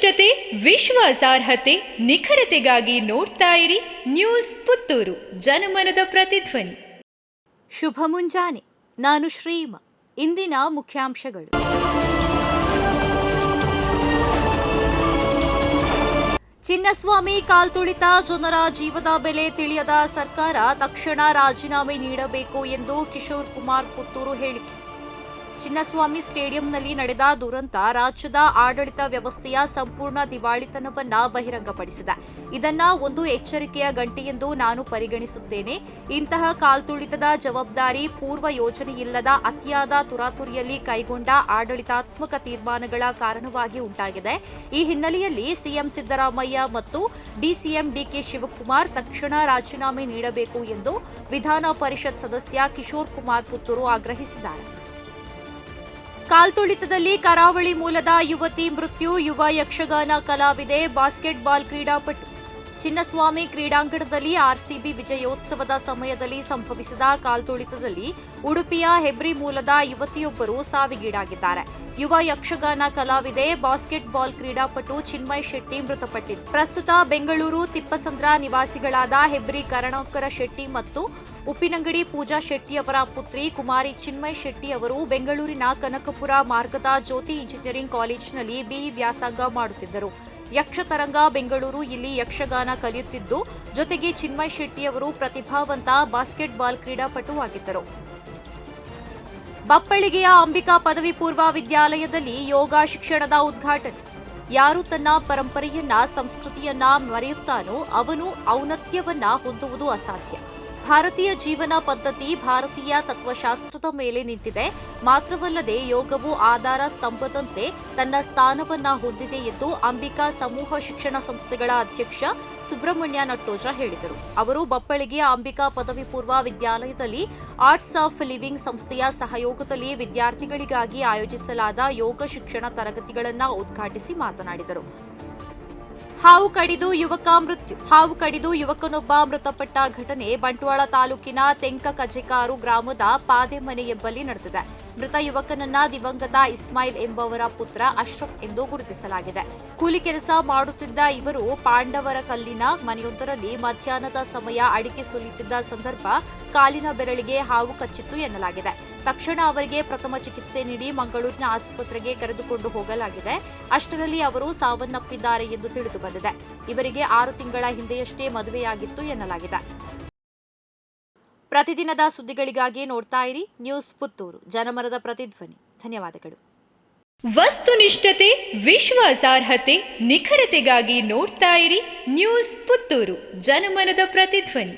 ವಸ್ತುನಿಷ್ಠತೆ, ವಿಶ್ವಾಸಾರ್ಹತೆ, ನಿಖರತೆಗಾಗಿ ನೋಡ್ತಾ ಇರಿ ನ್ಯೂಸ್ ಪುತ್ತೂರು, ಜನಮನದ ಪ್ರತಿಧ್ವನಿ. ಶುಭ ಮುಂಜಾನೆ. ನಾನು ಶ್ರೀಮ. ಇಂದಿನ ಮುಖ್ಯಾಂಶಗಳು. ಚಿನ್ನಸ್ವಾಮಿ ಕಾಲ್ತುಳಿತ, ಜನರ ಜೀವದ ಬೆಲೆ ತಿಳಿಯದ ಸರ್ಕಾರ ತಕ್ಷಣ ರಾಜೀನಾಮೆ ನೀಡಬೇಕು ಎಂದು ಕಿಶೋರ್ ಕುಮಾರ್ ಪುತ್ತೂರು ಹೇಳಿಕೆ. ಚಿನ್ನಸ್ವಾಮಿ ಸ್ಟೇಡಿಯಂನಲ್ಲಿ ನಡೆದ ದುರಂತ ರಾಜ್ಯದ ಆಡಳಿತ ವ್ಯವಸ್ಥೆಯ ಸಂಪೂರ್ಣ ದಿವಾಳಿತನವನ್ನ ಬಹಿರಂಗಪಡಿಸಿದೆ. ಇದನ್ನ ಒಂದು ಎಚ್ಚರಿಕೆಯ ಗಂಟೆ ಎಂದು ನಾನು ಪರಿಗಣಿಸುತ್ತೇನೆ. ಇಂತಹ ಕಾಲ್ತುಳಿತದ ಜವಾಬ್ದಾರಿ ಪೂರ್ವ ಯೋಜನೆಯಿಲ್ಲದ ಅತಿಯಾದ ತುರಾತುರಿಯಲ್ಲಿ ಕೈಗೊಂಡ ಆಡಳಿತಾತ್ಮಕ ತೀರ್ಮಾನಗಳ ಕಾರಣವಾಗಿ ಉಂಟಾಗಿದೆ. ಈ ಹಿನ್ನೆಲೆಯಲ್ಲಿ ಸಿಎಂ ಸಿದ್ದರಾಮಯ್ಯ ಮತ್ತು ಡಿಸಿಎಂ ಡಿಕೆ ಶಿವಕುಮಾರ್ ತಕ್ಷಣ ರಾಜೀನಾಮೆ ನೀಡಬೇಕು ಎಂದು ವಿಧಾನ ಪರಿಷತ್ ಸದಸ್ಯ ಕಿಶೋರ್ ಕುಮಾರ್ ಪುತ್ತೂರು ಆಗ್ರಹಿಸಿದ್ದಾರೆ. ಕಾಲ್ತುಳಿತದಲ್ಲಿ ಕರಾವಳಿ ಮೂಲದ ಯುವತಿ ಮೃತ್ಯು, ಯುವ ಯಕ್ಷಗಾನ ಕಲಾವಿದೆ, ಬಾಸ್ಕೆಟ್ಬಾಲ್ ಕ್ರೀಡಾಪಟು. ಚಿನ್ನಸ್ವಾಮಿ ಕ್ರೀಡಾಂಗಣದಲ್ಲಿ ಆರ್ಸಿಬಿ ವಿಜಯೋತ್ಸವದ ಸಮಯದಲ್ಲಿ ಸಂಭವಿಸಿದ ಕಾಲ್ತುಳಿತದಲ್ಲಿ ಉಡುಪಿಯ ಹೆಬ್ರಿ ಮೂಲದ ಯುವತಿಯೊಬ್ಬರು ಸಾವಿಗೀಡಾಗಿದ್ದಾರೆ. ಯುವ ಯಕ್ಷಗಾನ ಕಲಾವಿದೆ, ಬಾಸ್ಕೆಟ್ಬಾಲ್ ಕ್ರೀಡಾಪಟು ಚಿನ್ಮಯ್ ಶೆಟ್ಟಿ ಮೃತಪಟ್ಟಿದ್ದು, ಪ್ರಸ್ತುತ ಬೆಂಗಳೂರು ತಿಪ್ಪಸಂದ್ರ ನಿವಾಸಿಗಳಾದ ಹೆಬ್ರಿ ಕರುಣಾಕರ ಶೆಟ್ಟಿ ಮತ್ತು ಉಪ್ಪಿನಂಗಡಿ ಪೂಜಾ ಶೆಟ್ಟಿ ಅವರ ಪುತ್ರಿ ಕುಮಾರಿ ಚಿನ್ಮಯ್ ಶೆಟ್ಟಿ ಅವರು ಬೆಂಗಳೂರಿನ ಕನಕಪುರ ಮಾರ್ಗದ ಜ್ಯೋತಿ ಇಂಜಿನಿಯರಿಂಗ್ ಕಾಲೇಜಿನಲ್ಲಿ ಬಿಇ ವ್ಯಾಸಂಗ ಮಾಡುತ್ತಿದ್ದರು. ಯಕ್ಷತರಂಗ ಬೆಂಗಳೂರು ಇಲ್ಲಿ ಯಕ್ಷಗಾನ ಕಲಿಯುತ್ತಿದ್ದು, ಜೊತೆಗೆ ಚಿನ್ಮಯ್ ಶೆಟ್ಟಿ ಅವರು ಪ್ರತಿಭಾವಂತ ಬಾಸ್ಕೆಟ್ಬಾಲ್ ಕ್ರೀಡಾಪಟು ಆಗಿದ್ದರು. ಬಪ್ಪಳಿಗೆಯ ಅಂಬಿಕಾ ಪದವಿ ಪೂರ್ವ ವಿದ್ಯಾಲಯದಲ್ಲಿ ಯೋಗ ಶಿಕ್ಷಣದ ಉದ್ಘಾಟನೆ. ಯಾರು ತನ್ನ ಪರಂಪರೆಯನ್ನ, ಸಂಸ್ಕೃತಿಯನ್ನ ಮರೆಯುತ್ತಾನೋ ಅವನು ಔನ್ನತ್ಯವನ್ನ ಹೊಂದುವುದು ಅಸಾಧ್ಯ. ಭಾರತೀಯ ಜೀವನ ಪದ್ಧತಿ ಭಾರತೀಯ ತತ್ವಶಾಸ್ತ್ರದ ಮೇಲೆ ನಿಂತಿದೆ. ಮಾತ್ರವಲ್ಲದೆ ಯೋಗವು ಆಧಾರ ಸ್ತಂಭದಂತೆ ತನ್ನ ಸ್ಥಾನವನ್ನ ಹೊಂದಿದೆ ಎಂದು ಅಂಬಿಕಾ ಸಮೂಹ ಶಿಕ್ಷಣ ಸಂಸ್ಥೆಗಳ ಅಧ್ಯಕ್ಷ ಸುಬ್ರಹ್ಮಣ್ಯ ನಟ್ಟೋಜ ಹೇಳಿದರು. ಅವರು ಬಪ್ಪಳಿಗೆಯ ಅಂಬಿಕಾ ಪದವಿ ಪೂರ್ವ ವಿದ್ಯಾಲಯದಲ್ಲಿ ಆರ್ಟ್ಸ್ ಆಫ್ ಲಿವಿಂಗ್ ಸಂಸ್ಥೆಯ ಸಹಯೋಗದಲ್ಲಿ ವಿದ್ಯಾರ್ಥಿಗಳಿಗಾಗಿ ಆಯೋಜಿಸಲಾದ ಯೋಗ ಶಿಕ್ಷಣ ತರಗತಿಗಳನ್ನು ಉದ್ಘಾಟಿಸಿ ಮಾತನಾಡಿದರು. ಹಾವು ಕಡಿದು ಯುವಕ ಮೃತ್ಯು. ಹಾವು ಕಡಿದು ಯುವಕನೊಬ್ಬ ಮೃತಪಟ್ಟ ಘಟನೆ ಬಂಟ್ವಾಳ ತಾಲೂಕಿನ ತೆಂಕ ಕಜೆಕಾರು ಗ್ರಾಮದ ಪಾದೆಮನೆ ಎಂಬಲ್ಲಿ ನಡೆದಿದೆ. ಮೃತ ಯುವಕನನ್ನ ದಿವಂಗತ ಇಸ್ಮಾಯಿಲ್ ಎಂಬವರ ಪುತ್ರ ಅಶ್ರಫ್ ಎಂದು ಗುರುತಿಸಲಾಗಿದೆ. ಕೂಲಿ ಕೆಲಸ ಮಾಡುತ್ತಿದ್ದ ಇವರು ಪಾಂಡವರ ಕಲ್ಲಿನ ಮನೆಯೊಂದರಲ್ಲಿ ಮಧ್ಯಾಹ್ನದ ಸಮಯ ಅಡಿಕೆ ಸುಲಿಯುತ್ತಿದ್ದ ಸಂದರ್ಭ ಕಾಲಿನ ಬೆರಳಿಗೆ ಹಾವು ಕಚ್ಚಿತ್ತು ಎನ್ನಲಾಗಿದೆ. ತಕ್ಷಣ ಅವರಿಗೆ ಪ್ರಥಮ ಚಿಕಿತ್ಸೆ ನೀಡಿ ಮಂಗಳೂರಿನ ಆಸ್ಪತ್ರೆಗೆ ಕರೆದುಕೊಂಡು ಹೋಗಲಾಗಿದೆ. ಅಷ್ಟರಲ್ಲಿ ಅವರು ಸಾವನ್ನಪ್ಪಿದ್ದಾರೆ ಎಂದು ತಿಳಿದು ಬಂದಿದೆ. ಇವರಿಗೆ 6 ತಿಂಗಳ ಹಿಂದೆಯಷ್ಟೇ ಮದುವೆಯಾಗಿತ್ತು ಎನ್ನಲಾಗಿದೆ. ಪ್ರತಿದಿನದ ಸುದ್ದಿಗಳಿಗಾಗಿ ನೋಡ್ತಾ ಇರಿ ನ್ಯೂಸ್ ಪುತ್ತೂರು, ಜನಮನದ ಪ್ರತಿಧ್ವನಿ. ಧನ್ಯವಾದಗಳು. ವಸ್ತುನಿಷ್ಠತೆ, ವಿಶ್ವಾಸಾರ್ಹತೆ, ನಿಖರತೆಗಾಗಿ ನೋಡ್ತಾ ಇರಿ ನ್ಯೂಸ್ ಪುತ್ತೂರು, ಜನಮನದ ಪ್ರತಿಧ್ವನಿ.